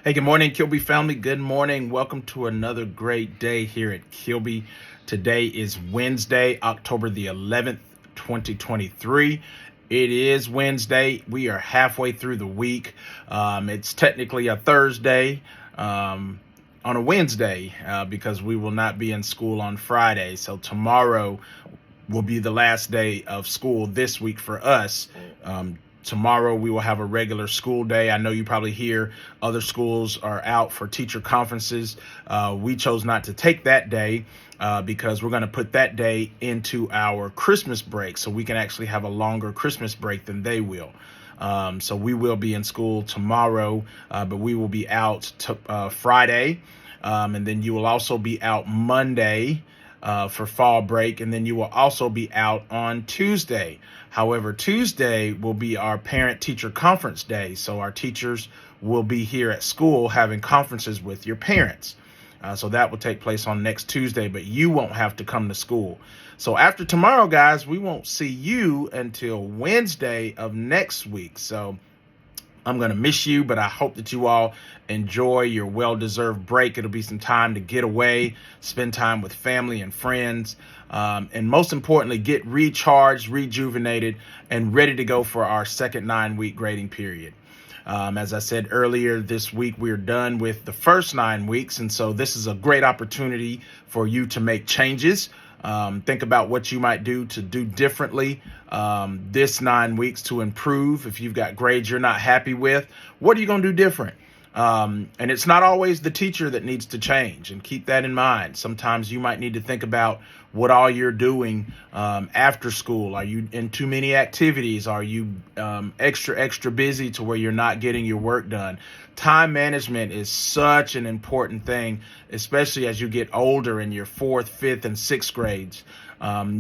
Hey, good morning, Kilby family. Good morning. Welcome to another great day here at Kilby. Today is Wednesday, October the 11th, 2023. It is Wednesday. We are halfway through the week. It's technically a Thursday on a Wednesday because we will not be in school on Friday. So tomorrow will be the last day of school this week for us. Tomorrow we will have a regular school day. I know you probably hear other schools are out for teacher conferences. We chose not to take that day because we're going to put that day into our Christmas break so we can actually have a longer Christmas break than they will. So we will be in school tomorrow, but we will be out Friday. And then you will also be out Monday for fall break, and then you will also be out on Tuesday. However, Tuesday will be our parent-teacher conference day, so our teachers will be here at school having conferences with your parents. So that will take place on next Tuesday, but you won't have to come to school. So after tomorrow, guys, we won't see you until Wednesday of next week. So I'm going to miss you, but I hope that you all enjoy your well-deserved break. It'll be some time to get away, spend time with family and friends, and most importantly, get recharged, rejuvenated, and ready to go for our second 9-week grading period. As I said earlier, this week we're done with the first 9 weeks, and so this is a great opportunity for you to make changes. Think about what you might do to do differently this 9 weeks to improve. If you've got grades you're not happy with, what are you going to do different? And it's not always the teacher that needs to change, and keep that in mind. Sometimes you might need to think about what all you're doing after school. Are you in too many activities? Are you extra busy to where you're not getting your work done? Time management is such an important thing, especially as you get older in your 4th, 5th, and 6th grades.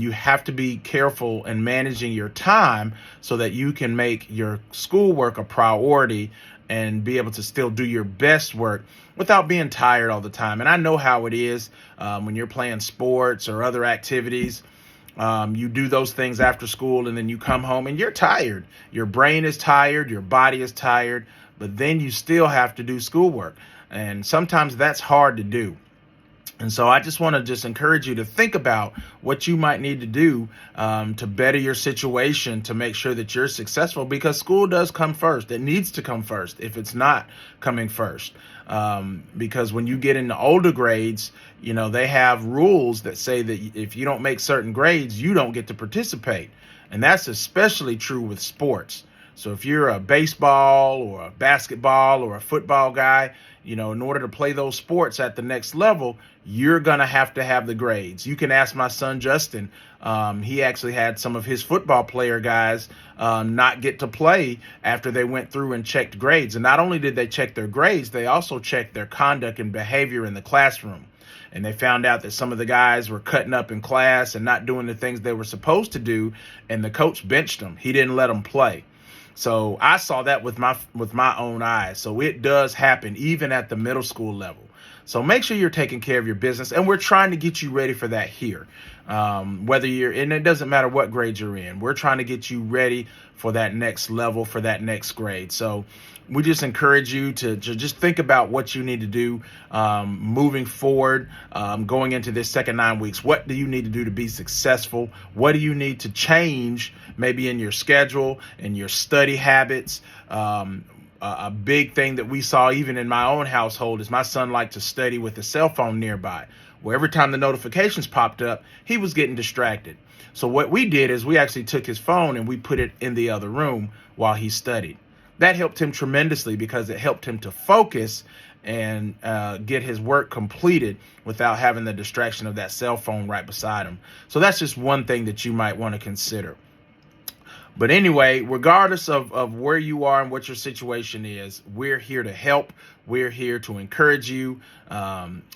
You have to be careful in managing your time so that you can make your schoolwork a priority and be able to still do your best work without being tired all the time. And I know how it is when you're playing sports or other activities. You do those things after school and then you come home and you're tired. Your brain is tired, your body is tired, but then you still have to do schoolwork. And sometimes that's hard to do. And so I just want to encourage you to think about what you might need to do to better your situation, to make sure that you're successful, because school does come first. It needs to come first if it's not coming first. Because when you get into older grades, you know, they have rules that say that if you don't make certain grades, you don't get to participate. And that's especially true with sports. So if you're a baseball or a basketball or a football guy, you know, in order to play those sports at the next level, you're going to have the grades. You can ask my son, Justin. He actually had some of his football player guys not get to play after they went through and checked grades. And not only did they check their grades, they also checked their conduct and behavior in the classroom. And they found out that some of the guys were cutting up in class and not doing the things they were supposed to do. And the coach benched them. He didn't let them play. So I saw that with my own eyes. So it does happen even at the middle school level. So make sure you're taking care of your business, and we're trying to get you ready for that here. Whether and it doesn't matter what grade you're in, we're trying to get you ready for that next level, for that next grade. So we just encourage you to just think about what you need to do moving forward, going into this second 9 weeks. What do you need to do to be successful? What do you need to change maybe in your schedule, in your study habits? A big thing that we saw even in my own household is my son liked to study with a cell phone nearby. Well, every time the notifications popped up, he was getting distracted. So what we did is we actually took his phone and we put it in the other room while he studied. That helped him tremendously because it helped him to focus and get his work completed without having the distraction of that cell phone right beside him. So that's just one thing that you might want to consider. But anyway, regardless of where you are and what your situation is, we're here to help. We're here to encourage you.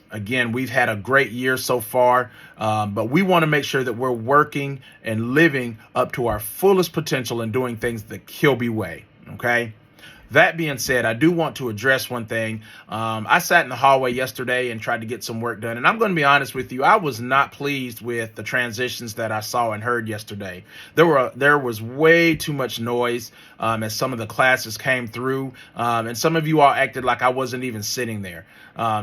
Again, we've had a great year so far, but we want to make sure that we're working and living up to our fullest potential and doing things the Kilby way. Okay. That being said, I do want to address one thing. I sat in the hallway yesterday and tried to get some work done. And I'm going to be honest with you, I was not pleased with the transitions that I saw and heard yesterday. There was way too much noise as some of the classes came through. And some of you all acted like I wasn't even sitting there.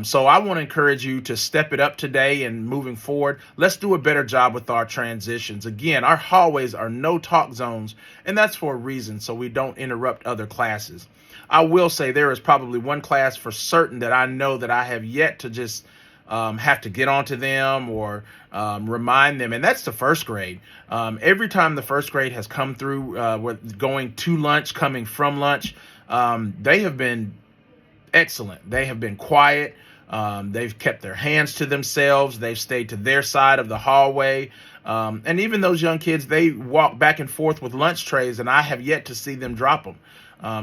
So I want to encourage you to step it up today and moving forward. Let's do a better job with our transitions. Again, our hallways are no talk zones, and that's for a reason, so we don't interrupt other classes. I will say there is probably one class for certain that I know that I have yet to just have to get onto them or remind them, and that's the first grade. Every time the first grade has come through with going to lunch, coming from lunch, they have been excellent. They have been quiet. They've kept their hands to themselves. They've stayed to their side of the hallway. And even those young kids, they walk back and forth with lunch trays, and I have yet to see them drop them.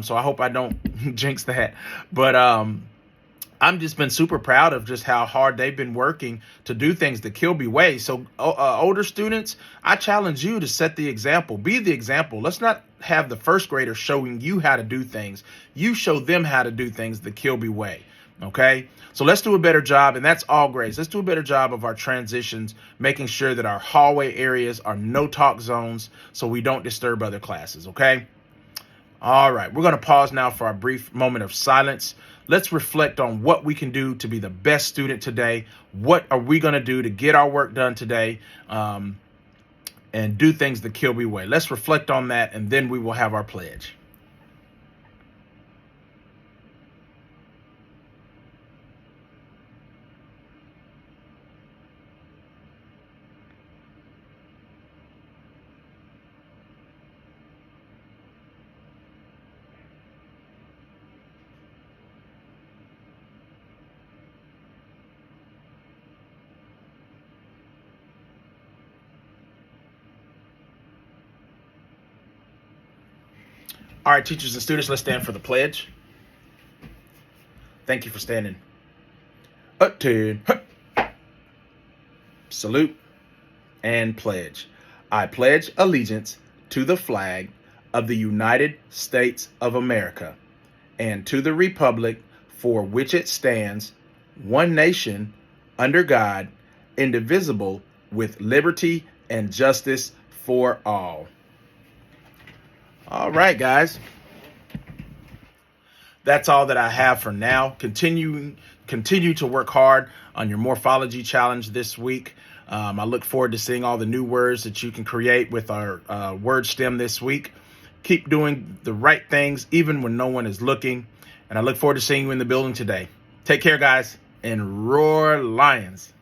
So I hope I don't jinx that. But I'm just been super proud of just how hard they've been working to do things the Kilby way. So older students, I challenge you to set the example. Be the example. Let's not have the first graders showing you how to do things. You show them how to do things the Kilby way. Okay, so let's do a better job, and that's all grades. Let's do a better job of our transitions, making sure that our hallway areas are no talk zones so we don't disturb other classes, okay? All right, we're going to pause now for our brief moment of silence. Let's reflect on what we can do to be the best student today. What are we going to do to get our work done today and do things the Kilby way? Let's reflect on that, and then we will have our pledge. All right, teachers and students, let's stand for the pledge. Thank you for standing. Attend. Salute and pledge. I pledge allegiance to the flag of the United States of America and to the republic for which it stands, one nation, under God, indivisible, with liberty and justice for all. All right, guys. That's all that I have for now. Continue to work hard on your morphology challenge this week. I look forward to seeing all the new words that you can create with our word stem this week. Keep doing the right things even when no one is looking. And I look forward to seeing you in the building today. Take care, guys, and roar Lions.